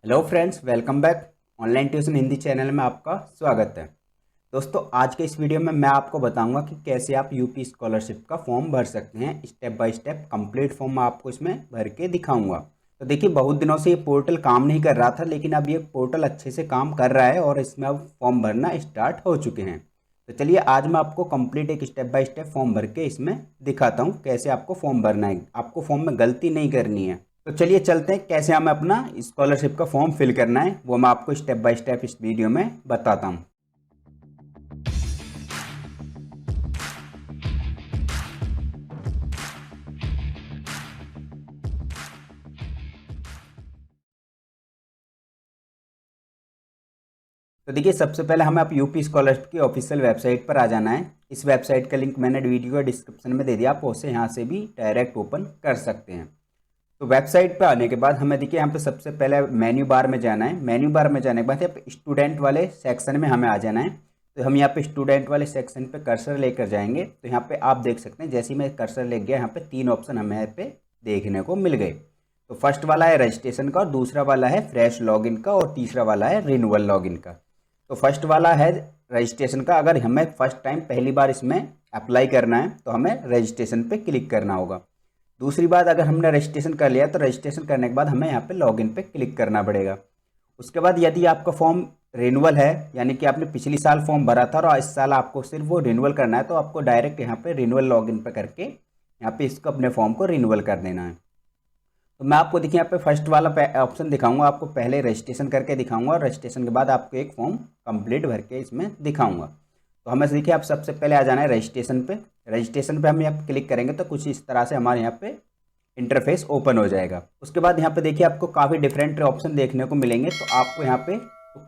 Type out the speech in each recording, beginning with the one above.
Hello friends, welcome back. Online tuition Hindi channel में आपका स्वागत है। दोस्तों, आज के इस वीडियो में मैं आपको बताऊंगा कि कैसे आप यूपी स्कॉलरशिप का फॉर्म भर सकते हैं। Step by step complete form मैं आपको इसमें भर के दिखाऊंगा। तो देखिए, बहुत दिनों से ये पोर्टल काम नहीं कर रहा था, लेकिन अब ये पोर्टल अच्छे से काम कर रहा है और इसमें अब फॉर्म भरना स्टार्ट हो चुके हैं। तो चलिए, आज मैं आपको कंप्लीट एक स्टेप बाय स्टेप फॉर्म भर के इसमें दिखाता हूँ कैसे आपको फॉर्म भरना है। आपको फॉर्म में गलती नहीं करनी है। तो चलिए चलते हैं, कैसे हमें अपना स्कॉलरशिप का फॉर्म फिल करना है वो मैं आपको स्टेप बाय स्टेप इस वीडियो में बताता हूँ। तो देखिए, सबसे पहले हमें आप यूपी स्कॉलरशिप की ऑफिशियल वेबसाइट पर आ जाना है। इस वेबसाइट का लिंक मैंने वीडियो का डिस्क्रिप्शन में दे दिया, आप उसे यहाँ से भी डायरेक्ट ओपन कर सकते हैं। तो वेबसाइट पर आने के बाद हमें देखिए यहाँ पे सबसे पहले मेन्यू बार में जाना है। मेन्यू बार में जाने के बाद यहाँ पे स्टूडेंट वाले सेक्शन में हमें आ जाना है। तो हम यहाँ पे स्टूडेंट वाले सेक्शन पे कर्सर लेकर जाएंगे। तो यहाँ पे आप देख सकते हैं, जैसे ही मैं कर्सर ले गया, यहाँ पे 3 ऑप्शन हमें यहाँ पे देखने को मिल गए। तो फर्स्ट वाला है रजिस्ट्रेशन का, और दूसरा वाला है फ्रेश लॉगिन का, और तीसरा वाला है रिन्यूअल लॉगिन का। तो फर्स्ट वाला है रजिस्ट्रेशन का। अगर हमें फर्स्ट टाइम पहली बार इसमें अप्लाई करना है तो हमें रजिस्ट्रेशन पे क्लिक करना होगा। दूसरी बात, अगर हमने रजिस्ट्रेशन कर लिया तो रजिस्ट्रेशन करने के बाद हमें यहाँ पे लॉगिन पे क्लिक करना पड़ेगा। उसके बाद यदि आपका फॉर्म रिन्यूअल है, यानी कि आपने पिछली साल फॉर्म भरा था और इस साल आपको सिर्फ वो रिन्यूअल करना है, तो आपको डायरेक्ट यहाँ पे रिन्यूअल लॉगिन पे करके यहाँ पे इसको अपने फॉर्म को रिन्यूअल कर देना है। तो मैं आपको देखिए यहाँ पे फर्स्ट वाला ऑप्शन दिखाऊंगा। आपको पहले रजिस्ट्रेशन करके दिखाऊंगा और रजिस्ट्रेशन के बाद आपको एक फॉर्म कंप्लीट भर के इसमें दिखाऊंगा। तो हमें देखिए, आप सबसे पहले आ जाना है रजिस्ट्रेशन पे। रजिस्ट्रेशन पे हम यहाँ पे क्लिक करेंगे तो कुछ इस तरह से हमारे यहाँ पे इंटरफेस ओपन हो जाएगा। उसके बाद यहाँ पे देखिए आपको काफ़ी डिफरेंट ऑप्शन देखने को मिलेंगे। तो आपको यहाँ पे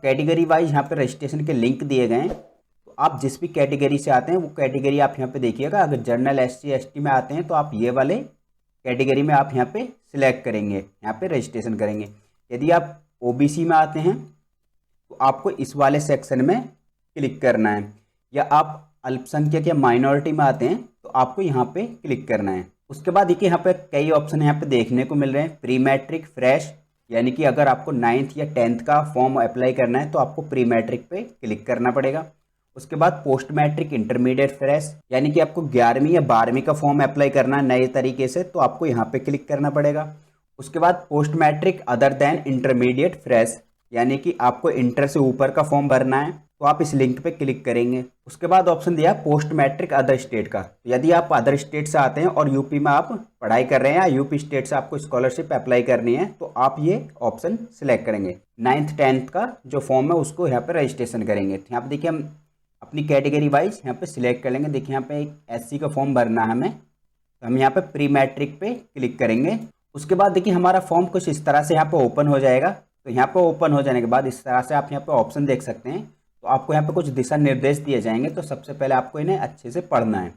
कैटेगरी वाइज यहाँ पे रजिस्ट्रेशन के लिंक दिए गए हैं। तो आप जिस भी कैटेगरी से आते हैं वो कैटेगरी आप यहाँ पे देखिएगा। अगर जनरल SC ST में आते हैं तो आप ये वाले कैटेगरी में आप यहाँ पे सिलेक्ट करेंगे, यहाँ पे रजिस्ट्रेशन करेंगे। यदि आप OBC में आते हैं तो आपको इस वाले सेक्शन में क्लिक करना है, या आप अल्पसंख्यक या माइनॉरिटी में आते हैं तो आपको यहाँ पे क्लिक करना है। उसके बाद देखिए यहाँ पे कई ऑप्शन यहाँ पे देखने को मिल रहे हैं। प्री मैट्रिक, फ्रेश, यानी कि अगर आपको 9th या 10th का फॉर्म अप्लाई करना है तो आपको प्री मैट्रिक पे क्लिक करना पड़ेगा। उसके बाद पोस्ट मैट्रिक, इंटरमीडिएट, फ्रेश, यानी कि आपको 11वीं या 12वीं का फॉर्म अप्लाई करना है नए तरीके से, तो आपको यहाँ पे क्लिक करना पड़ेगा। उसके बाद post matric other than intermediate, fresh, यानी कि आपको इंटर से ऊपर का फॉर्म भरना है, तो आप इस लिंक पे क्लिक करेंगे। उसके बाद ऑप्शन दिया पोस्ट मैट्रिक अदर स्टेट का। तो यदि आप अदर स्टेट से आते हैं और यूपी में आप पढ़ाई कर रहे हैं या यूपी स्टेट से आपको स्कॉलरशिप अप्लाई करनी है तो आप ये ऑप्शन सिलेक्ट करेंगे। 9th 10th का जो फॉर्म है उसको यहाँ पे रजिस्ट्रेशन करेंगे। तो यहाँ पे देखिए हम अपनी कैटेगरी वाइज यहाँ पे सिलेक्ट कर लेंगे। देखिए यहाँ पे एक SC का फॉर्म भरना है हमें, तो हम यहाँ पे प्री मैट्रिक पे क्लिक करेंगे। उसके बाद देखिए हमारा फॉर्म कुछ इस तरह से यहाँ पे ओपन हो जाएगा। तो यहाँ पे ओपन हो जाने के बाद इस तरह से आप यहाँ पे ऑप्शन देख सकते हैं। तो आपको यहाँ पे कुछ दिशा निर्देश दिए जाएंगे। तो सबसे पहले आपको इन्हें अच्छे से पढ़ना है।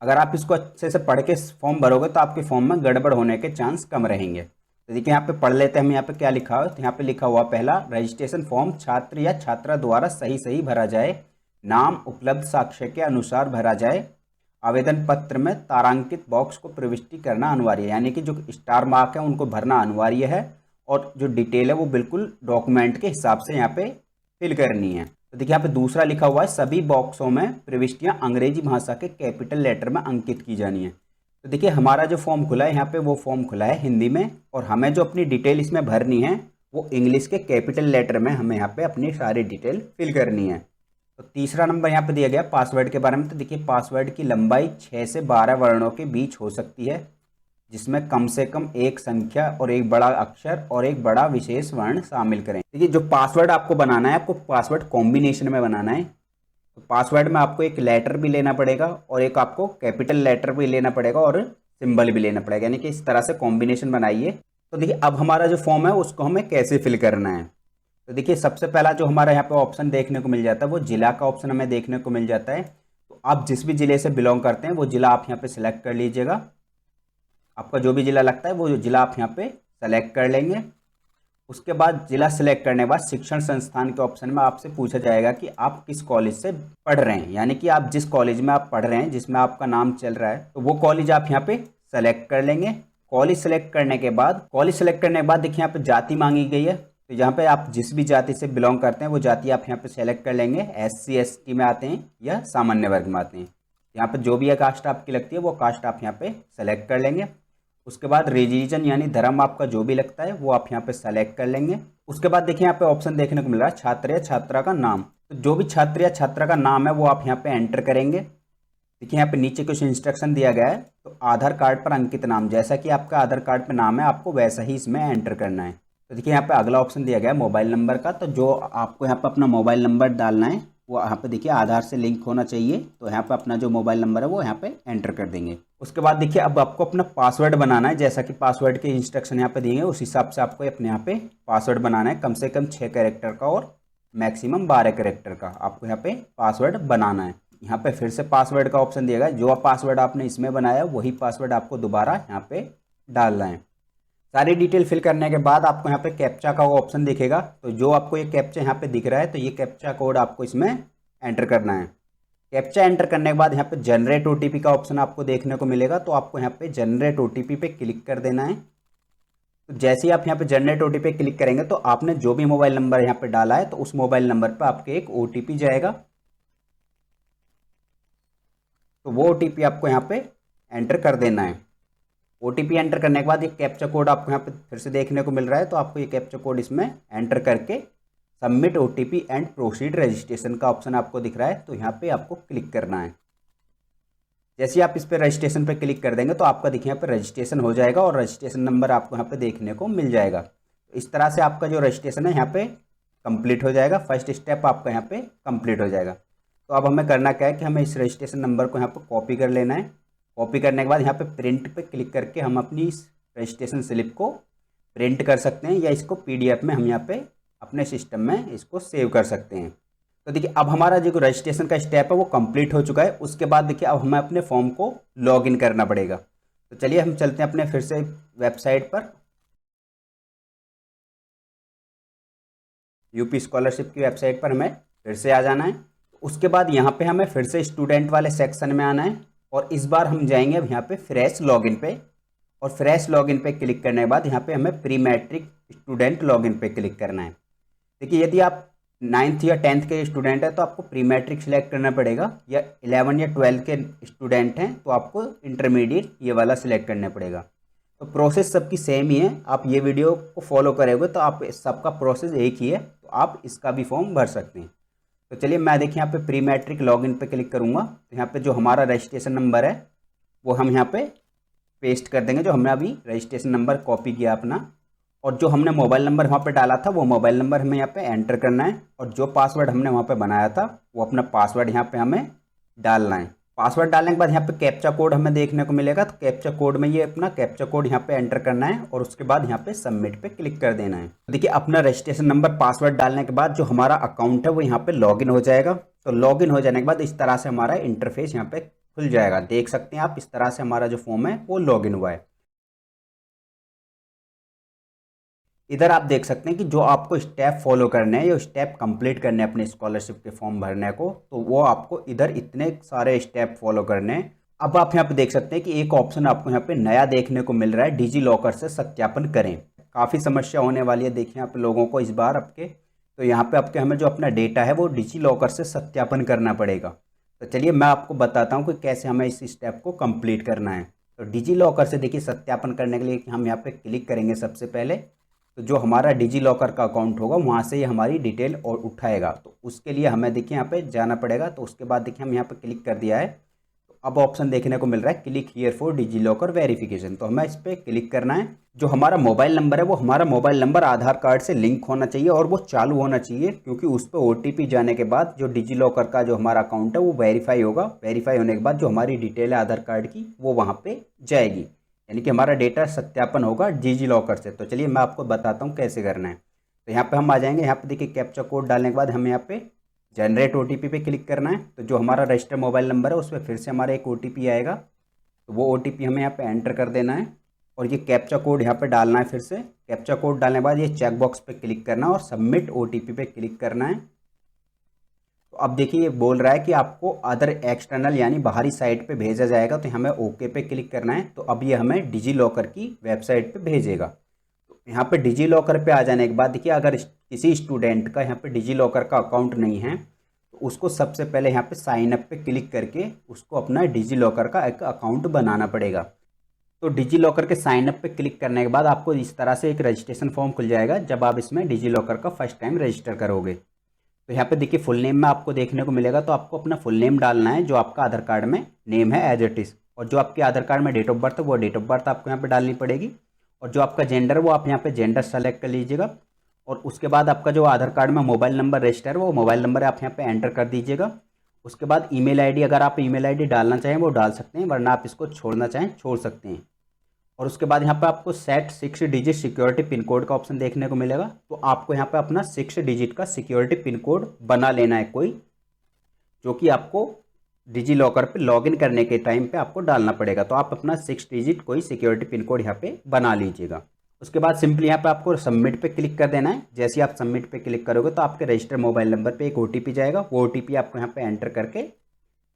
अगर आप इसको अच्छे से पढ़ के फॉर्म भरोगे तो आपके फॉर्म में गड़बड़ होने के चांस कम रहेंगे। तो देखिए यहाँ पे पढ़ लेते हैं हम यहाँ पे क्या लिखा हो। तो यहाँ पे लिखा हुआ पहला, रजिस्ट्रेशन फॉर्म छात्र या छात्रा द्वारा सही सही भरा जाए, नाम उपलब्ध साक्ष्य के अनुसार भरा जाए, आवेदन पत्र में तारांकित बॉक्स को प्रविष्टि करना अनिवार्य है, यानी कि जो स्टार मार्क है उनको भरना अनिवार्य है, और जो डिटेल है वो बिल्कुल डॉक्यूमेंट के हिसाब से यहाँ पे फिल करनी है। तो देखिए यहाँ पे दूसरा लिखा हुआ है, सभी बॉक्सों में प्रविष्टियां अंग्रेजी भाषा के कैपिटल लेटर में अंकित की जानी है। तो देखिए हमारा जो फॉर्म खुला है यहाँ पे वो फॉर्म खुला है हिंदी में, और हमें जो अपनी डिटेल इसमें भरनी है वो इंग्लिश के कैपिटल लेटर में हमें यहाँ पे अपनी सारी डिटेल फिल करनी है। तो तीसरा नंबर यहाँ पे दिया गया पासवर्ड के बारे में। तो देखिए पासवर्ड की लंबाई 6 से 12 वर्णों के बीच हो सकती है, जिसमें कम से कम एक संख्या और एक बड़ा अक्षर और एक बड़ा विशेष वर्ण शामिल करें। देखिए जो पासवर्ड आपको बनाना है, आपको पासवर्ड कॉम्बिनेशन में बनाना है। तो पासवर्ड में आपको एक लेटर भी लेना पड़ेगा और एक आपको कैपिटल लेटर भी लेना पड़ेगा और सिंबल भी लेना पड़ेगा, यानी कि इस तरह से कॉम्बिनेशन बनाइए। तो देखिए अब हमारा जो फॉर्म है उसको हमें कैसे फिल करना है। तो देखिए सबसे पहला जो हमारा यहाँ पे ऑप्शन देखने को मिल जाता है वो जिला का ऑप्शन हमें देखने को मिल जाता है। तो आप जिस भी जिले से बिलोंग करते हैं वो जिला आप यहाँ पे सिलेक्ट कर लीजिएगा। आपका जो भी जिला लगता है वो जिला आप यहाँ पे सेलेक्ट कर लेंगे। उसके बाद जिला सेलेक्ट करने के बाद शिक्षण संस्थान के ऑप्शन में आपसे पूछा जाएगा कि आप किस कॉलेज से पढ़ रहे हैं, यानी कि आप जिस कॉलेज में आप पढ़ रहे हैं, जिसमें आपका नाम चल रहा है, तो वो कॉलेज आप यहाँ पे सेलेक्ट कर लेंगे। कॉलेज सेलेक्ट करने के बाद देखिए यहाँ पे जाति मांगी गई है। तो यहाँ पे आप जिस भी जाति से बिलोंग करते हैं वो जाति आप यहाँ पे सेलेक्ट कर लेंगे। SC ST में आते हैं या सामान्य वर्ग में आते हैं, यहाँ पे जो भी कास्ट आपकी लगती है वो कास्ट आप यहाँ पे सेलेक्ट कर लेंगे। उसके बाद रिलीजन यानी धर्म आपका जो भी लगता है वो आप यहाँ पे सेलेक्ट कर लेंगे। उसके बाद देखिए यहाँ पे ऑप्शन देखने को मिल रहा है छात्र या छात्रा का नाम। तो जो भी छात्र या छात्रा का नाम है वो आप यहाँ पे एंटर करेंगे। देखिए यहाँ पे नीचे कुछ इंस्ट्रक्शन दिया गया है। तो आधार कार्ड पर अंकित नाम, जैसा कि आपका आधार कार्ड पे नाम है आपको वैसा ही इसमें एंटर करना है। तो देखिए यहाँ पे अगला ऑप्शन दिया गया है मोबाइल नंबर का। तो जो आपको यहाँ पे अपना मोबाइल नंबर डालना है वो यहाँ पे देखिए आधार से लिंक होना चाहिए। तो यहाँ पे अपना जो मोबाइल नंबर है वो यहाँ पे एंटर कर देंगे। उसके बाद देखिए अब आपको अपना पासवर्ड बनाना है, जैसा कि पासवर्ड के इंस्ट्रक्शन यहाँ पे दिए हैं उस हिसाब से आपको अपने यहाँ पे पासवर्ड बनाना है। कम से कम 6 कैरेक्टर का और मैक्सिमम 12 कैरेक्टर का आपको यहाँ पे पासवर्ड बनाना है। यहाँ पे फिर से पासवर्ड का ऑप्शन दिया गया है। जो पासवर्ड आपने इसमें बनाया वही पासवर्ड आपको दोबारा यहाँ पे डालना है। सारी डिटेल फिल करने के बाद आपको यहाँ पे कैप्चा का ऑप्शन दिखेगा। तो जो आपको ये कैप्चा यहाँ पे दिख रहा है तो ये कैप्चा कोड आपको इसमें एंटर करना है। कैप्चा एंटर करने के बाद यहाँ पे जनरेट OTP का ऑप्शन आपको देखने को मिलेगा। तो आपको यहाँ पे जनरेट OTP पे क्लिक कर देना है। तो जैसे ही आप यहाँ पे जनरेट OTP पे क्लिक करेंगे तो आपने जो भी मोबाइल नंबर यहाँ पे डाला है तो उस मोबाइल नंबर पर आपके एक OTP जाएगा। तो वो OTP आपको यहाँ पे एंटर कर देना है। OTP एंटर करने के बाद ये कैप्चा कोड आपको यहाँ पे फिर से देखने को मिल रहा है। तो आपको ये कैप्चा कोड इसमें एंटर करके submit OTP and proceed registration का ऑप्शन आपको दिख रहा है। तो यहाँ पे आपको क्लिक करना है। जैसे आप इस पर रजिस्ट्रेशन पे क्लिक कर देंगे तो आपका देखिए यहाँ पे रजिस्ट्रेशन हो जाएगा और रजिस्ट्रेशन नंबर आपको यहाँ पे देखने को मिल जाएगा। तो इस तरह से आपका जो रजिस्ट्रेशन है यहाँ पे कंप्लीट हो जाएगा। फर्स्ट स्टेप आपका यहाँ पे कंप्लीट हो जाएगा। तो अब हमें करना क्या है कि हमें इस रजिस्ट्रेशन नंबर को यहाँ पे कॉपी कर लेना है। कॉपी करने के बाद यहाँ पे प्रिंट पे क्लिक करके हम अपनी इस रजिस्ट्रेशन स्लिप को प्रिंट कर सकते हैं या इसको PDF में हम यहाँ पे अपने सिस्टम में इसको सेव कर सकते हैं। तो देखिए अब हमारा जो रजिस्ट्रेशन का स्टेप है वो कंप्लीट हो चुका है। उसके बाद देखिए अब हमें अपने फॉर्म को लॉगिन करना पड़ेगा। तो चलिए हम चलते हैं अपने फिर से वेबसाइट पर। यूपी स्कॉलरशिप की वेबसाइट पर हमें फिर से आ जाना है। उसके बाद यहाँ पे हमें फिर से स्टूडेंट वाले सेक्शन में आना है और इस बार हम जाएंगे अब यहाँ पे फ्रेश लॉगिन पे। और फ्रेश लॉगिन पे क्लिक करने के बाद यहाँ पे हमें प्री मैट्रिक स्टूडेंट लॉगिन पे क्लिक करना है। देखिए यदि आप 9th या 10th के स्टूडेंट हैं तो आपको प्री मैट्रिक सिलेक्ट करना पड़ेगा, या 11 या 12 के स्टूडेंट हैं तो आपको इंटरमीडिएट ये वाला सिलेक्ट करना पड़ेगा। तो प्रोसेस सबकी सेम ही है। आप ये वीडियो को फॉलो करोगे तो आप सबका प्रोसेस एक ही है। तो आप इसका भी फॉर्म भर सकते हैं। तो चलिए मैं देखिए यहाँ पे प्री मैट्रिक लॉगिन पे क्लिक करूँगा। तो यहाँ पे जो हमारा रजिस्ट्रेशन नंबर है वो हम यहाँ पे पेस्ट कर देंगे, जो हमने अभी रजिस्ट्रेशन नंबर कॉपी किया अपना। और जो हमने मोबाइल नंबर वहाँ पे डाला था वो मोबाइल नंबर हमें यहाँ पे एंटर करना है। और जो पासवर्ड हमने वहाँ पे बनाया था वो अपना पासवर्ड यहाँ पे हमें डालना है। पासवर्ड डालने के बाद यहाँ पे कैप्चा कोड हमें देखने को मिलेगा। तो कैप्चा कोड में ये अपना कैप्चा कोड यहाँ पे एंटर करना है और उसके बाद यहाँ पे सबमिट पे क्लिक कर देना है। तो देखिए अपना रजिस्ट्रेशन नंबर पासवर्ड डालने के बाद जो हमारा अकाउंट है वो यहाँ पे लॉगिन हो जाएगा। तो लॉगिन हो जाने के बाद इस तरह से हमारा इंटरफेस यहाँ पे खुल जाएगा। देख सकते हैं आप इस तरह से हमारा जो फॉर्म है वो लॉगिन हुआ है। इधर आप देख सकते हैं कि जो आपको स्टेप फॉलो करने हैं, ये स्टेप कंप्लीट करने हैं अपने स्कॉलरशिप के फॉर्म भरने को, तो वो आपको इधर इतने सारे स्टेप फॉलो करने हैं। अब आप यहाँ पे देख सकते हैं कि एक ऑप्शन आपको यहाँ पे नया देखने को मिल रहा है, डिजी लॉकर से सत्यापन करें। काफ़ी समस्या होने वाली है देखिए यहाँ पे लोगों को इस बार आपके। तो यहाँ पे आपके हमें जो अपना डेटा है वो डिजी लॉकर से सत्यापन करना पड़ेगा। तो चलिए मैं आपको बताता हूँ कि कैसे हमें इस स्टेप को कंप्लीट करना है। तो डिजी लॉकर से देखिए सत्यापन करने के लिए हम यहाँ पे क्लिक करेंगे। सबसे पहले तो जो हमारा डिजी लॉकर का अकाउंट होगा वहाँ से ये हमारी डिटेल और उठाएगा। तो उसके लिए हमें देखिए यहाँ पे जाना पड़ेगा। तो उसके बाद देखिए हम यहाँ पे क्लिक कर दिया है। तो अब ऑप्शन देखने को मिल रहा है click here for DigiLocker verification. तो हमें इस पर क्लिक करना है। जो हमारा मोबाइल नंबर है वो हमारा मोबाइल नंबर आधार कार्ड से लिंक होना चाहिए और वो चालू होना चाहिए, क्योंकि उस पर OTP जाने के बाद जो डिजी लॉकर का जो हमारा अकाउंट है वो वेरीफाई होगा। वेरीफाई होने के बाद जो हमारी डिटेल है आधार कार्ड की वो वहाँ पे जाएगी, यानी कि हमारा डेटा सत्यापन होगा डिजी लॉकर से। तो चलिए मैं आपको बताता हूँ कैसे करना है। तो यहाँ पे हम आ जाएंगे। यहाँ पे देखिए कैप्चा कोड डालने के बाद हमें यहाँ पे जनरेट OTP पे क्लिक करना है। तो जो हमारा रजिस्टर्ड मोबाइल नंबर है उस पर फिर से हमारा एक OTP आएगा। तो वो OTP हमें यहाँ पे एंटर कर देना है और ये कैप्चा कोड यहाँ पे डालना है। फिर से कैप्चा कोड डालने के बाद ये चेक बॉक्स पे क्लिक करना है और सबमिट OTP पे क्लिक करना है। तो अब देखिए ये बोल रहा है कि आपको अदर एक्सटर्नल यानी बाहरी साइट पे भेजा जाएगा। तो हमें ओके पे क्लिक करना है। तो अब ये हमें डिजी लॉकर की वेबसाइट पे भेजेगा। तो यहाँ पे डिजी लॉकर पे आ जाने के बाद देखिए अगर किसी स्टूडेंट का यहाँ पे डिजी लॉकर का अकाउंट नहीं है तो उसको सबसे पहले यहाँ पे साइन अप पे क्लिक करके उसको अपना डिजी लॉकर का एक अकाउंट बनाना पड़ेगा। तो डिजी लॉकर के साइन अप पे क्लिक करने के बाद आपको इस तरह से एक रजिस्ट्रेशन फॉर्म खुल जाएगा जब आप इसमें डिजी लॉकर का फर्स्ट टाइम रजिस्टर करोगे। तो यहाँ पे देखिए फुल नेम में आपको देखने को मिलेगा, तो आपको अपना फुल नेम डालना है जो आपका आधार कार्ड में नेम है एज इट इज़, और जो आपके आधार कार्ड में डेट ऑफ बर्थ है वो डेट ऑफ बर्थ आपको यहाँ पे डालनी पड़ेगी, और जो आपका जेंडर वो आप यहाँ पे जेंडर सेलेक्ट कर लीजिएगा। और उसके बाद आपका जो आधार कार्ड में मोबाइल नंबर रजिस्टर है वो मोबाइल नंबर आप यहाँ पे एंटर कर दीजिएगा। उसके बाद ईमेल आईडी, अगर आप ईमेल आईडी डालना चाहें वो डाल सकते हैं, वरना आप इसको छोड़ना चाहें छोड़ सकते हैं। और उसके बाद यहाँ पे आपको set 6 digit security pin code का ऑप्शन देखने को मिलेगा, तो आपको यहाँ पे अपना 6 डिजिट का सिक्योरिटी पिन कोड बना लेना है कोई, जो कि आपको डिजी लॉकर पे लॉगिन करने के टाइम पे आपको डालना पड़ेगा। तो आप अपना 6 डिजिट कोई सिक्योरिटी पिन कोड यहाँ पे बना लीजिएगा। उसके बाद सिंपली यहाँ पे आपको सबमिट पे क्लिक कर देना है। जैसे आप सबमिट पे क्लिक करोगे तो आपके रजिस्टर मोबाइल नंबर पे एक OTP जाएगा, वो OTP आपको यहाँ पे एंटर करके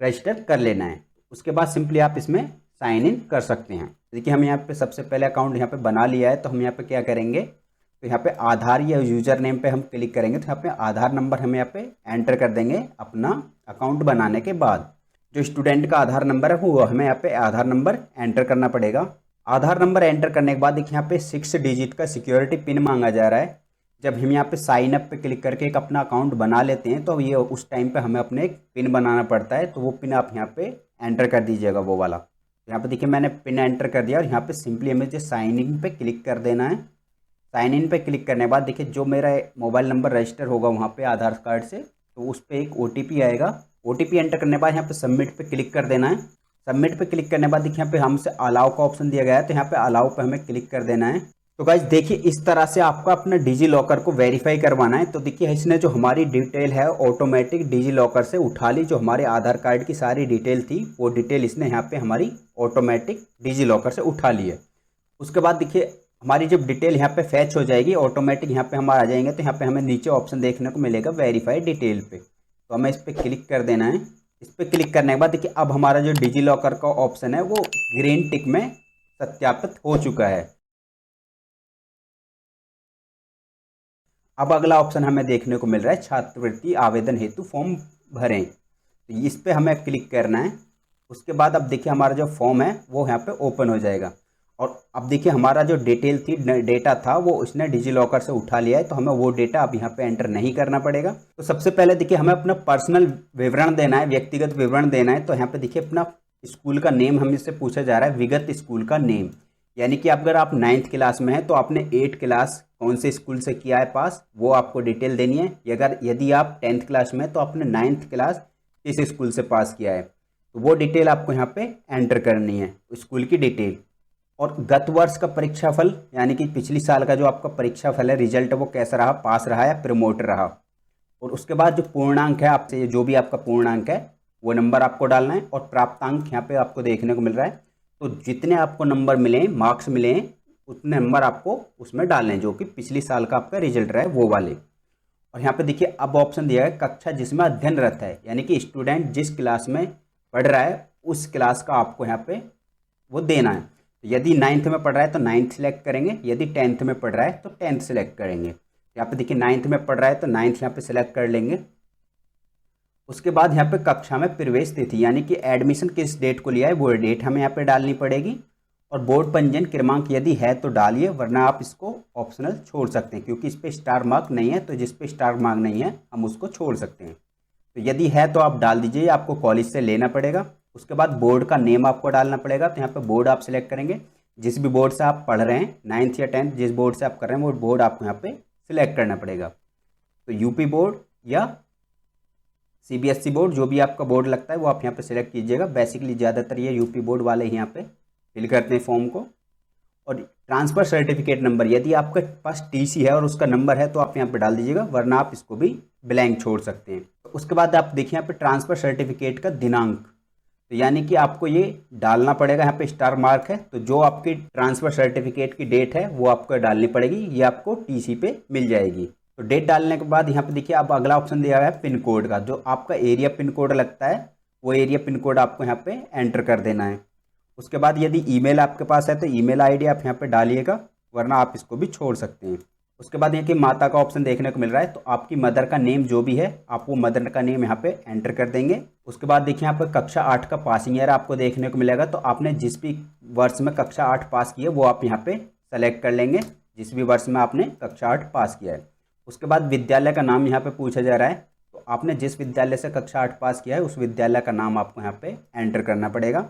रजिस्टर कर लेना है। उसके बाद सिंपली आप इसमें साइन इन कर सकते हैं। देखिए हम यहाँ पे सबसे पहले अकाउंट यहाँ पे बना लिया है, तो हम यहाँ पे क्या करेंगे, तो यहाँ पे आधार या यूज़र नेम पे हम क्लिक करेंगे, तो यहाँ पे आधार नंबर हम यहाँ पे एंटर कर देंगे अपना अकाउंट बनाने के बाद। जो स्टूडेंट का आधार नंबर है वो हमें यहाँ पे आधार नंबर एंटर करना पड़ेगा। आधार नंबर एंटर करने के बाद देखिए यहाँ पे 6 डिजिट का सिक्योरिटी पिन मांगा जा रहा है। जब हम यहाँ पे साइन अप पे क्लिक करके एक अपना अकाउंट बना लेते हैं तो ये उस टाइम पे हमें अपने एक पिन बनाना पड़ता है, तो वो पिन आप यहाँ पे एंटर कर दीजिएगा वो वाला। यहाँ पे देखिए मैंने पिन एंटर कर दिया और यहाँ पे सिंपली हमें जो साइन इन पे क्लिक कर देना है। साइन इन पे क्लिक करने के बाद देखिए जो मेरा मोबाइल नंबर रजिस्टर होगा वहाँ पे आधार कार्ड से, तो उस पर एक OTP आएगा। OTP एंटर करने के बाद यहाँ पे सबमिट पे क्लिक कर देना है। सबमिट पे क्लिक करने के बाद देखिए यहाँ पे हमसे अलाउ का ऑप्शन दिया गया है, तो यहाँ पे अलाउ पे हमें क्लिक कर देना है। तो गाइज देखिए इस तरह से आपको अपना डिजी लॉकर को वेरीफाई करवाना है। तो देखिए इसने जो हमारी डिटेल है ऑटोमेटिक डिजी लॉकर से उठा ली, जो हमारे आधार कार्ड की सारी डिटेल थी वो डिटेल इसने यहाँ पे हमारी ऑटोमेटिक डिजी लॉकर से उठा ली है। उसके बाद देखिए हमारी जब डिटेल यहाँ पे फैच हो जाएगी ऑटोमेटिक यहाँ पे हम आ जाएंगे, तो यहाँ पे हमें नीचे ऑप्शन देखने को मिलेगा वेरीफाई डिटेल पे, तो हमें इस पर क्लिक कर देना है। इस पर क्लिक करने के बाद देखिए अब हमारा जो डिजी लॉकर का ऑप्शन है वो ग्रीन टिक में सत्यापित हो चुका है। अब अगला ऑप्शन हमें देखने को मिल रहा है छात्रवृत्ति आवेदन हेतु फॉर्म भरें, तो इस पर हमें क्लिक करना है। उसके बाद अब देखिए हमारा जो फॉर्म है वो यहाँ पे ओपन हो जाएगा, और अब देखिए हमारा जो डिटेल थी डेटा था वो उसने डिजी लॉकर से उठा लिया है, तो हमें वो डेटा अब यहाँ पे एंटर नहीं करना पड़ेगा। तो सबसे पहले देखिए हमें अपना पर्सनल विवरण देना है, व्यक्तिगत विवरण देना है। तो यहाँ पे देखिए अपना स्कूल का नेम हमसे पूछा जा रहा है, विगत स्कूल का नेम, यानी कि अगर आप 9th क्लास में हैं तो आपने 8th क्लास कौन से स्कूल से किया है पास, वो आपको डिटेल देनी है। अगर यदि आप 10th क्लास में हैं तो आपने 9th क्लास किस स्कूल से पास किया है, तो वो डिटेल आपको यहाँ पे एंटर करनी है, स्कूल की डिटेल। और गत वर्ष का परीक्षा फल, यानी कि पिछली साल का जो आपका परीक्षा फल है रिजल्ट, वो कैसा रहा, पास रहा या प्रमोट रहा। और उसके बाद जो पूर्णांक है आपसे, जो भी आपका पूर्णांक है वो नंबर आपको डालना है। और प्राप्तांक यहाँ पे आपको देखने को मिल रहा है, तो जितने आपको नंबर मिले, मार्क्स मिले, उतने नंबर आपको उसमें डालने हैं जो कि पिछली साल का आपका रिजल्ट रहा है वो वाले। और यहाँ पे देखिए अब ऑप्शन दिया है कक्षा जिसमें अध्ययनरत है, यानी कि स्टूडेंट जिस क्लास में पढ़ रहा है उस क्लास का आपको यहाँ पे वो देना है। यदि 9th में पढ़ रहा है तो 9th सेलेक्ट करेंगे, यदि 10th में पढ़ रहा है तो 10th सेलेक्ट करेंगे। यहाँ पे देखिए 9th में पढ़ रहा है तो 9th यहाँ पे सेलेक्ट कर लेंगे। उसके बाद यहाँ पे कक्षा में प्रवेश तिथि, यानी कि एडमिशन किस डेट को लिया है वो डेट हमें यहाँ पे डालनी पड़ेगी। और बोर्ड पंजीयन क्रमांक यदि है तो डालिए, वरना आप इसको ऑप्शनल छोड़ सकते हैं, क्योंकि इस पर स्टार मार्क नहीं है, तो जिस पे स्टार मार्क नहीं है हम उसको छोड़ सकते हैं। तो यदि है तो आप डाल दीजिए, आपको कॉलेज से लेना पड़ेगा। उसके बाद बोर्ड का नेम आपको डालना पड़ेगा, तो यहाँ पे बोर्ड आप सिलेक्ट करेंगे, जिस भी बोर्ड से आप पढ़ रहे हैं 9th या 10th जिस बोर्ड से आप कर रहे हैं वो बोर्ड आपको यहाँ पे सिलेक्ट करना पड़ेगा। तो यूपी बोर्ड या CBSE बोर्ड, जो भी आपका बोर्ड लगता है वो आप यहाँ पे सिलेक्ट कीजिएगा। बेसिकली ज़्यादातर ये यूपी बोर्ड वाले ही यहाँ पे फिल करते हैं फॉर्म को। और ट्रांसफ़र सर्टिफिकेट नंबर, यदि आपके पास TC है और उसका नंबर है तो आप यहाँ पे डाल दीजिएगा, वरना आप इसको भी ब्लैंक छोड़ सकते हैं। तो उसके बाद आप देखिए यहाँ पे ट्रांसफ़र सर्टिफिकेट का दिनांक, तो यानी कि आपको ये डालना पड़ेगा, यहाँ पे स्टार मार्क है, तो जो आपकी ट्रांसफ़र सर्टिफिकेट की डेट है वो आपको डालनी पड़ेगी, ये आपको TC पे मिल जाएगी। तो डेट डालने के बाद यहाँ पे देखिए अब अगला ऑप्शन दिया हुआ है पिन कोड का, जो आपका एरिया पिन कोड लगता है वो एरिया पिन कोड आपको यहाँ पे एंटर कर देना है। उसके बाद यदि ईमेल आपके पास है तो ईमेल आईडी आप यहाँ पे डालिएगा, वरना आप इसको भी छोड़ सकते हैं। उसके बाद यहाँ की माता का ऑप्शन देखने को मिल रहा है, तो आपकी मदर का नेम जो भी है आप वो मदर का नेम यहाँ पे एंटर कर देंगे। उसके बाद देखिए यहाँ पर कक्षा 8 का पासिंग ईयर आपको देखने को मिलेगा, तो आपने जिस भी वर्ष में कक्षा 8 पास की है वो आप यहाँ पे सेलेक्ट कर लेंगे, जिस भी वर्ष में आपने कक्षा 8 पास किया है। उसके बाद विद्यालय का नाम यहाँ पे पूछा जा रहा है, तो आपने जिस विद्यालय से कक्षा 8 पास किया है उस विद्यालय का नाम आपको यहाँ पे एंटर करना पड़ेगा।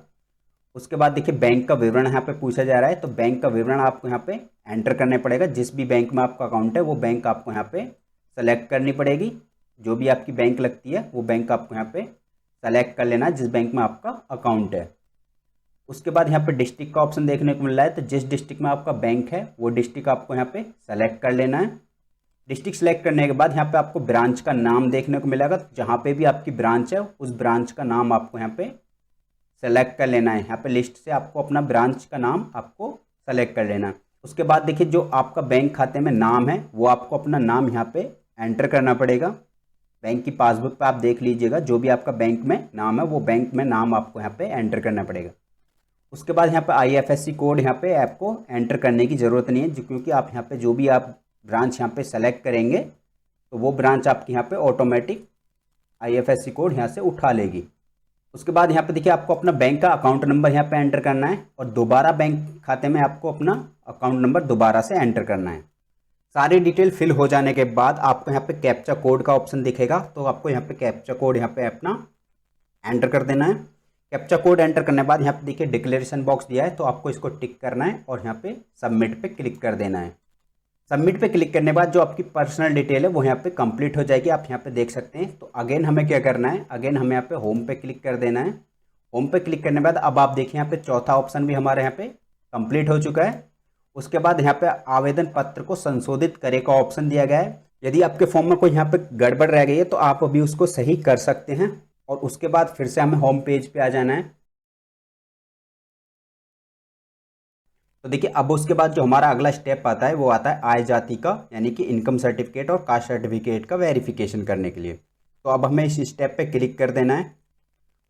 उसके बाद देखिए बैंक का विवरण यहाँ पे पूछा जा रहा है, तो बैंक का विवरण आपको यहाँ पे एंटर करने पड़ेगा। जिस भी बैंक में आपका अकाउंट है वो बैंक आपको यहाँ पे सेलेक्ट करनी पड़ेगी। जो भी आपकी बैंक लगती है वो बैंक आपको यहाँ पे सेलेक्ट कर लेना है जिस बैंक में आपका अकाउंट है। उसके बाद यहाँ पे डिस्ट्रिक्ट का ऑप्शन देखने को मिल रहा है, तो जिस डिस्ट्रिक्ट में आपका बैंक है वो डिस्ट्रिक्ट आपको यहाँ पे सेलेक्ट कर लेना है। डिस्ट्रिक्ट सेलेक्ट करने के बाद यहाँ पे आपको ब्रांच का नाम देखने को मिलेगा, तो जहाँ पे भी आपकी ब्रांच है उस ब्रांच का नाम आपको यहाँ पे सेलेक्ट कर लेना है। यहाँ पे लिस्ट से आपको अपना ब्रांच का नाम आपको सेलेक्ट कर लेना है। उसके बाद देखिए जो आपका बैंक खाते में नाम है वो आपको अपना नाम यहाँ पे एंटर करना पड़ेगा। बैंक की पासबुक पे आप देख लीजिएगा, जो भी आपका बैंक में नाम है वो बैंक में नाम आपको यहाँ पे एंटर करना पड़ेगा। उसके बाद यहाँ पे IFSC कोड यहाँ पे आपको एंटर करने की ज़रूरत नहीं है, क्योंकि आप यहाँ पे जो भी आप ब्रांच यहाँ पे सेलेक्ट करेंगे तो वो ब्रांच आपकी यहाँ पे ऑटोमेटिक IFSC कोड यहाँ से उठा लेगी। उसके बाद यहाँ पे देखिए आपको अपना बैंक का अकाउंट नंबर यहाँ पे एंटर करना है और दोबारा बैंक खाते में आपको अपना अकाउंट नंबर दोबारा से एंटर करना है। सारी डिटेल फिल हो जाने के बाद आपको यहाँ पे कैप्चा कोड का ऑप्शन दिखेगा, तो आपको यहाँ पे कैप्चा कोड यहाँ पे अपना एंटर कर देना है। कैप्चा कोड एंटर करने के बाद यहाँ पे देखिए डिक्लेरेशन बॉक्स दिया है, तो आपको इसको टिक करना है और यहाँ पे सबमिट पे क्लिक कर देना है। सबमिट पे क्लिक करने के बाद जो आपकी पर्सनल डिटेल है वो यहाँ पे कंप्लीट हो जाएगी, आप यहाँ पे देख सकते हैं। तो अगेन हमें क्या करना है, अगेन हमें यहाँ पे होम पे क्लिक कर देना है। होम पे क्लिक करने के बाद अब आप देखिए यहाँ पे चौथा ऑप्शन भी हमारे यहाँ पे कंप्लीट हो चुका है। उसके बाद यहाँ पे आवेदन पत्र को संशोधित करे का ऑप्शन दिया गया है। यदि आपके फॉर्म में कोई यहाँ पे गड़बड़ रह गई है तो आप अभी उसको सही कर सकते हैं और उसके बाद फिर से हमें होम पेज पे आ जाना है। तो देखिए अब उसके बाद जो हमारा अगला स्टेप आता है वो आता है आय जाति का, यानी कि इनकम सर्टिफिकेट और कास्ट सर्टिफिकेट का वेरिफिकेशन करने के लिए। तो अब हमें इस स्टेप पे क्लिक कर देना है।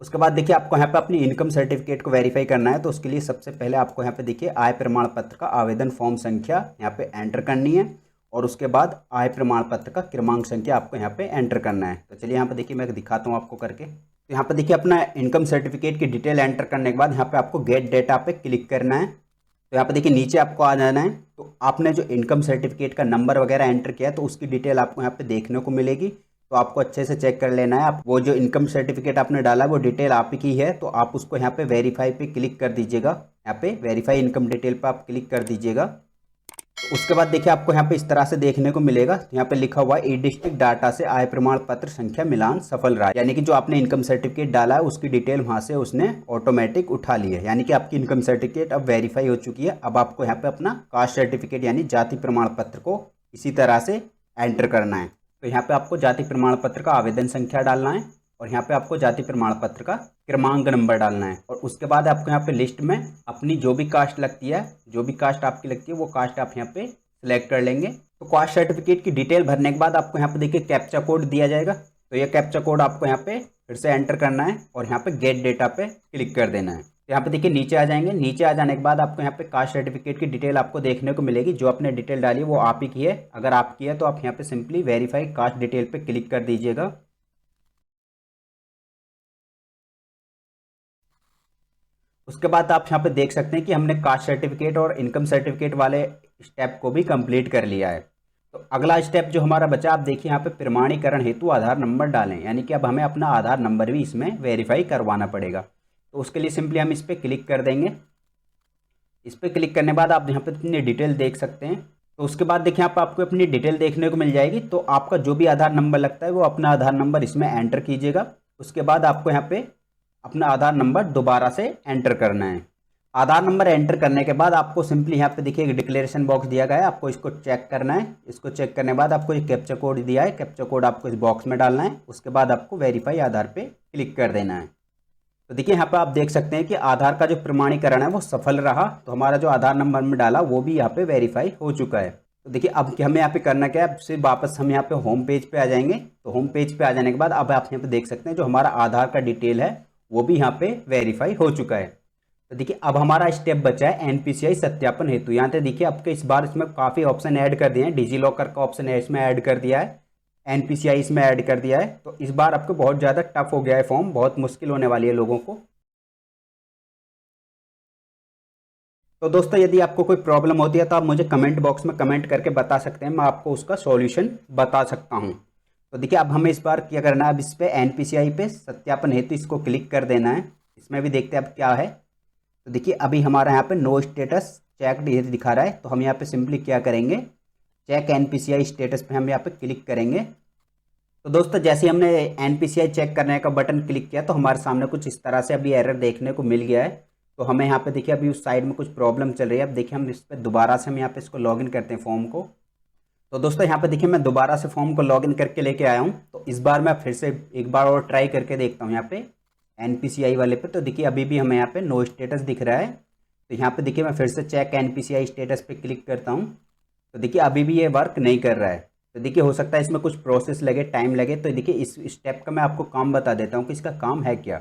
उसके बाद देखिए आपको यहाँ पे अपनी इनकम सर्टिफिकेट को वेरीफाई करना है, तो उसके लिए सबसे पहले आपको यहाँ पे देखिए आय प्रमाण पत्र का आवेदन फॉर्म संख्या यहाँ पे एंटर करनी है और उसके बाद आय प्रमाण पत्र का क्रमांक संख्या आपको यहाँ पे एंटर करना है। तो चलिए यहाँ पे देखिए मैं दिखाता हूँ आपको करके। तो यहाँ पे देखिए अपना इनकम सर्टिफिकेट की डिटेल एंटर करने के बाद यहाँ पे आपको गेट डेटा पे क्लिक करना है। तो यहाँ पे देखिए नीचे आपको आ जाना है, तो आपने जो इनकम सर्टिफिकेट का नंबर वगैरह एंटर किया है तो उसकी डिटेल आपको यहाँ पे देखने को मिलेगी। तो आपको अच्छे से चेक कर लेना है, आप वो जो इनकम सर्टिफिकेट आपने डाला वो डिटेल आप की है, तो आप उसको यहाँ पे वेरीफाई पे क्लिक कर दीजिएगा। यहाँ पे वेरीफाई इनकम डिटेल पे आप क्लिक कर दीजिएगा। तो उसके बाद देखिए आपको यहाँ पे इस तरह से देखने को मिलेगा, यहाँ पे लिखा हुआ है ई डिस्ट्रिक्ट डाटा से आय प्रमाण पत्र संख्या मिलान सफल रहा, यानी कि जो आपने इनकम सर्टिफिकेट डाला है उसकी डिटेल वहाँ से उसने ऑटोमेटिक उठा ली है, यानी कि आपकी इनकम सर्टिफिकेट अब वेरीफाई हो चुकी है। अब आपको यहाँ पे अपना कास्ट सर्टिफिकेट यानी जाति प्रमाण पत्र को इसी तरह से एंटर करना है। तो यहाँ पे आपको जाति प्रमाण पत्र का आवेदन संख्या डालना है और यहाँ पे आपको जाति प्रमाण पत्र का क्रमांक नंबर डालना है और उसके बाद आपको यहाँ पे लिस्ट में अपनी जो भी कास्ट लगती है, जो भी कास्ट आपकी लगती है वो कास्ट आप यहाँ पे सिलेक्ट कर लेंगे। तो कास्ट सर्टिफिकेट की डिटेल भरने के बाद आपको यहाँ पे देखिए कैप्चा कोड दिया जाएगा, तो ये कैप्चा कोड आपको यहाँ पे फिर से एंटर करना है और यहाँ पे गेट डेटा पे क्लिक कर देना है। यहाँ पे देखिए नीचे आ जाएंगे, नीचे आ जाने के बाद आपको यहाँ पे कास्ट सर्टिफिकेट की डिटेल आपको देखने को मिलेगी। जो आपने डिटेल डाली है वो आप ही की है, अगर आपकी है तो आप यहाँ पे सिंपली वेरीफाई कास्ट डिटेल पे क्लिक कर दीजिएगा। उसके बाद आप यहाँ पे देख सकते हैं कि हमने कास्ट सर्टिफिकेट और इनकम सर्टिफिकेट वाले स्टेप को भी कंप्लीट कर लिया है। तो अगला स्टेप जो हमारा बचा, आप देखिए यहाँ पे प्रमाणीकरण हेतु आधार नंबर डालें, यानी कि अब हमें अपना आधार नंबर भी इसमें वेरीफाई करवाना पड़ेगा। तो उसके लिए सिंपली हम इस पर क्लिक कर देंगे। इस पर क्लिक करने के बाद आप यहाँ पे अपनी डिटेल देख सकते हैं। तो उसके बाद देखिए यहाँ पर आपको अपनी डिटेल देखने को मिल जाएगी। तो आपका जो भी आधार नंबर लगता है वो अपना आधार नंबर इसमें एंटर कीजिएगा। उसके बाद आपको यहाँ पे अपना आधार नंबर दोबारा से एंटर करना है। आधार नंबर एंटर करने के बाद आपको सिंपली यहाँ पे देखिए एक डिक्लेरेशन बॉक्स दिया गया है, आपको इसको चेक करना है। इसको चेक करने के बाद आपको एक कैप्चा कोड दिया है, कैप्चा कोड आपको इस बॉक्स में डालना है। उसके बाद आपको वेरीफाई आधार पे क्लिक कर देना है। तो देखिए यहाँ पे आप देख सकते हैं कि आधार का जो प्रमाणीकरण है वो सफल रहा, तो हमारा जो आधार नंबर में डाला वो भी यहाँ पे वेरीफाई हो चुका है। तो देखिए अब हमें यहाँ पे करना क्या है, सिर्फ वापस हम यहाँ पे होम पेज पे आ जाएंगे। तो होम पेज पे आ जाने के बाद अब आप यहाँ पे देख सकते हैं जो हमारा आधार का डिटेल है वो भी यहाँ पे वेरीफाई हो चुका है। तो देखिए अब हमारा स्टेप बचा है एनपीसीआई सत्यापन हेतु। यहाँ पे देखिए आपके इस बार इसमें काफ़ी ऑप्शन ऐड कर दिए हैं, डिजी लॉकर का ऑप्शन है इसमें ऐड कर दिया है, एनपीसीआई इसमें ऐड कर दिया है। तो इस बार आपको बहुत ज़्यादा टफ हो गया है फॉर्म, बहुत मुश्किल होने वाली है लोगों को। तो दोस्तों यदि आपको कोई प्रॉब्लम होती है तो आप मुझे कमेंट बॉक्स में कमेंट करके बता सकते हैं, मैं आपको उसका सॉल्यूशन बता सकता हूँ। तो देखिए अब हमें इस बार क्या करना है, अब इस पर एनपीसीआई पे सत्यापन हेतु इसको क्लिक कर देना है। इसमें भी देखते हैं अब क्या है। तो देखिए अभी हमारा यहाँ पे नो स्टेटस चेक दिखा रहा है, तो हम यहाँ पे सिंपली क्या करेंगे, चेक एनपीसीआई स्टेटस पे हम यहाँ पे क्लिक करेंगे। तो दोस्तों जैसे हमने एनपीसीआई चेक करने का बटन क्लिक किया तो हमारे सामने कुछ इस तरह से अभी एरर देखने को मिल गया है। तो हमें यहाँ पे देखिए अभी उस साइड में कुछ प्रॉब्लम चल रही है। अब देखिए हम इस पर दोबारा से हम यहाँ पे इसको लॉगिन करते हैं फॉर्म को। तो दोस्तों यहाँ पे देखिए मैं दोबारा से फॉर्म को लॉगिन करके लेके आया हूँ। तो इस बार मैं फिर से एक बार और ट्राई करके देखता हूँ यहाँ पे एनपीसीआई वाले पे। तो देखिए अभी भी हमें यहाँ पे नो स्टेटस दिख रहा है। तो यहाँ पे देखिए मैं फिर से चेक एनपीसीआई स्टेटस पे क्लिक करता हूँ। तो देखिए अभी भी ये वर्क नहीं कर रहा है। तो देखिए हो सकता है इसमें कुछ प्रोसेस लगे, टाइम लगे। तो देखिए इस स्टेप का मैं आपको काम बता देता हूँ कि इसका काम है क्या।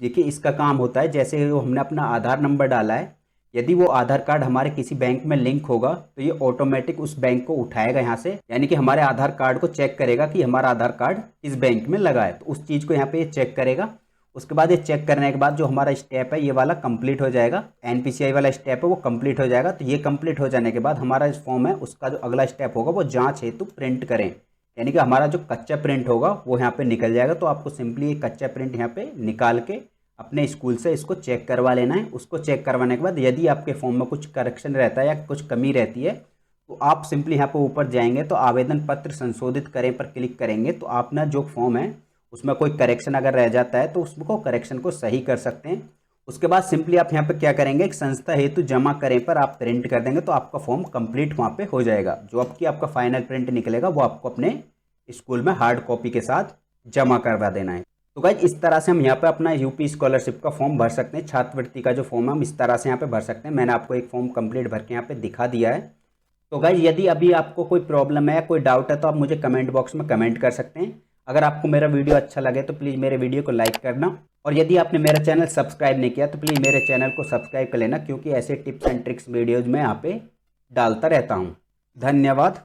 देखिए इसका काम होता है, जैसे वो हमने अपना आधार नंबर डाला है, यदि वो आधार कार्ड हमारे किसी बैंक में लिंक होगा तो ये ऑटोमेटिक उस बैंक को उठाएगा यहाँ से, यानी कि हमारे आधार कार्ड को चेक करेगा कि हमारा आधार कार्ड किस बैंक में लगा है। तो उस चीज़ को यहाँ पे ये चेक करेगा। उसके बाद ये चेक करने के बाद जो हमारा स्टेप है ये वाला कंप्लीट हो जाएगा, एनपीसीआई वाला स्टेप है वो कंप्लीट हो जाएगा। तो ये कंप्लीट हो जाने के बाद हमारा जो फॉर्म है उसका जो अगला स्टेप होगा वो जांच हेतु प्रिंट करें, यानी कि हमारा जो कच्चा प्रिंट होगा वो यहाँ पे निकल जाएगा। तो आपको सिंपली ये कच्चा प्रिंट यहाँ पे निकाल के अपने स्कूल से इसको चेक करवा लेना है। उसको चेक करवाने के बाद यदि आपके फॉर्म में कुछ करेक्शन रहता है या कुछ कमी रहती है तो आप सिंपली यहाँ पर ऊपर जाएंगे तो आवेदन पत्र संशोधित करें पर क्लिक करेंगे। तो आप ना जो फॉर्म है उसमें कोई करेक्शन अगर रह जाता है तो उसको करेक्शन को सही कर सकते हैं। उसके बाद सिंपली आप यहाँ पे क्या करेंगे, एक संस्था हेतु जमा करें पर आप प्रिंट कर देंगे तो आपका फॉर्म कंप्लीट वहाँ पे हो जाएगा। जो आपका फाइनल प्रिंट निकलेगा वो आपको अपने स्कूल में हार्ड कॉपी के साथ जमा करवा देना है। तो गाइज इस तरह से हम यहाँ पे अपना यूपी स्कॉलरशिप का फॉर्म भर सकते हैं। छात्रवृत्ति का जो फॉर्म है हम इस तरह से यहाँ पे भर सकते हैं। मैंने आपको एक फॉर्म कंप्लीट भर के यहाँ पे दिखा दिया है। तो गाइज यदि अभी आपको कोई प्रॉब्लम है, कोई डाउट है तो आप मुझे कमेंट बॉक्स में कमेंट कर सकते हैं। अगर आपको मेरा वीडियो अच्छा लगे तो प्लीज़ मेरे वीडियो को लाइक करना, और यदि आपने मेरा चैनल सब्सक्राइब नहीं किया तो प्लीज़ मेरे चैनल को सब्सक्राइब कर लेना, क्योंकि ऐसे टिप्स एंड ट्रिक्स वीडियोज़ मैं यहाँ पे डालता रहता हूँ। धन्यवाद।